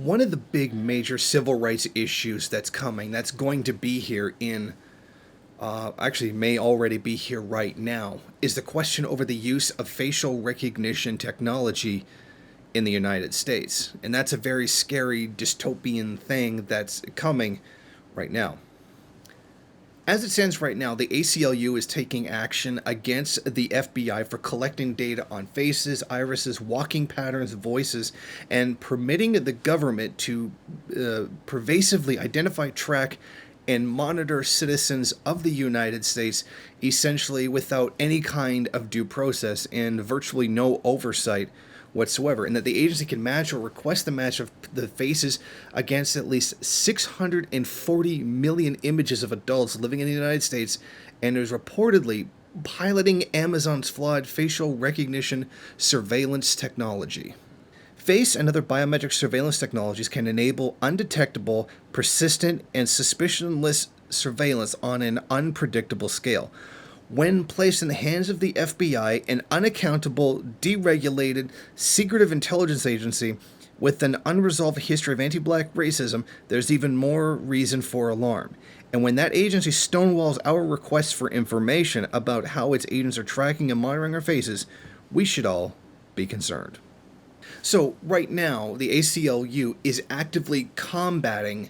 One of the big major civil rights issues that's coming, that's going to be here actually may already be here right now, is the question over the use of facial recognition technology in the United States. And that's a very scary dystopian thing that's coming right now. As it stands right now, the ACLU is taking action against the FBI for collecting data on faces, irises, walking patterns, voices, and permitting the government to pervasively identify, track, and monitor citizens of the United States essentially without any kind of due process and virtually no oversight whatsoever, and that the agency can match or request the match of the faces against at least 640 million images of adults living in the United States, and is reportedly piloting Amazon's flawed facial recognition surveillance technology. Face and other biometric surveillance technologies can enable undetectable, persistent, and suspicionless surveillance on an unpredictable scale. When placed in the hands of the FBI, an unaccountable, deregulated, secretive intelligence agency with an unresolved history of anti-black racism, there's even more reason for alarm. And when that agency stonewalls our requests for information about how its agents are tracking and monitoring our faces, we should all be concerned. So right now, the ACLU is actively combating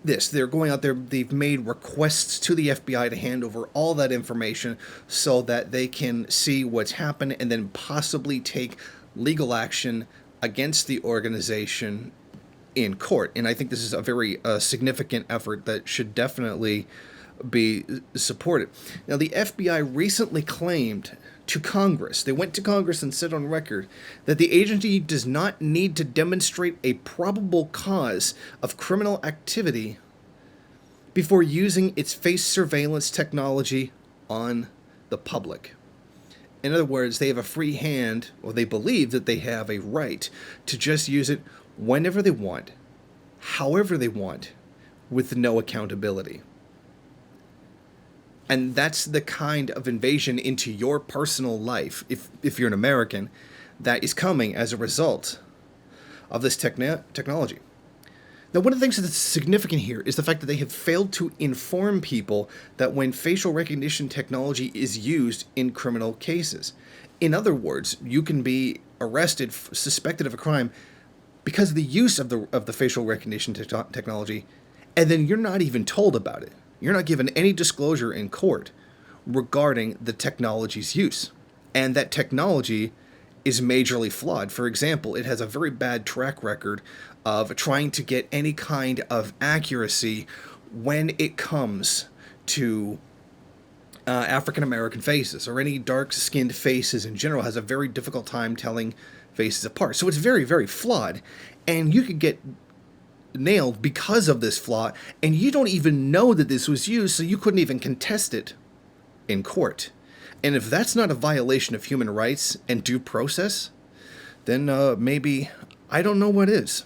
this. They're going out there, they've made requests to the FBI to hand over all that information so that they can see what's happened and then possibly take legal action against the organization in court. And I think this is a very significant effort that should definitely be supported. Now, the FBI recently claimed to Congress, they went to Congress and said on record that the agency does not need to demonstrate a probable cause of criminal activity before using its face surveillance technology on the public. In other words, they have a free hand, or they believe that they have a right to just use it whenever they want, however they want, with no accountability. And that's the kind of invasion into your personal life, if you're an American, that is coming as a result of this technology. Now, one of the things that's significant here is the fact that they have failed to inform people that when facial recognition technology is used in criminal cases. In other words, you can be arrested, suspected of a crime, because of the use of the facial recognition technology, and then you're not even told about it. You're not given any disclosure in court regarding the technology's use. And that technology is majorly flawed. For example, it has a very bad track record of trying to get any kind of accuracy when it comes to African American faces, or any dark-skinned faces in general. Has a very difficult time telling faces apart. So it's very, very flawed. And you could get nailed because of this flaw, and you don't even know that this was used, so you couldn't even contest it in court. And if that's not a violation of human rights and due process, then maybe I don't know what is.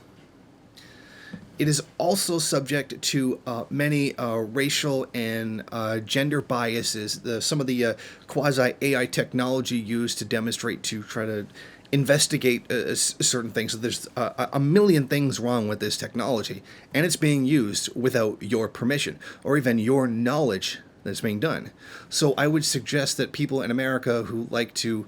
It is also subject to many racial and gender biases. Some of the quasi-AI technology used to demonstrate, to try to investigate certain things. So there's a million things wrong with this technology, and it's being used without your permission or even your knowledge that it's being done. So I would suggest that people in America who like to,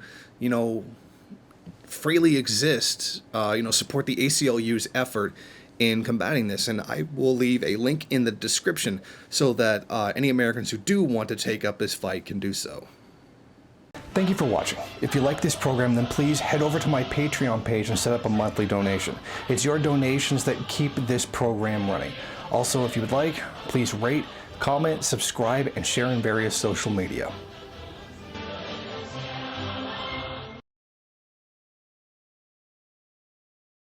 freely exist, support the ACLU's effort in combating this. And I will leave a link in the description so that any Americans who do want to take up this fight can do so. Thank you for watching. If you like this program, then please head over to my Patreon page and set up a monthly donation. It's your donations that keep this program running. Also, if you would like, please rate, comment, subscribe, and share in various social media.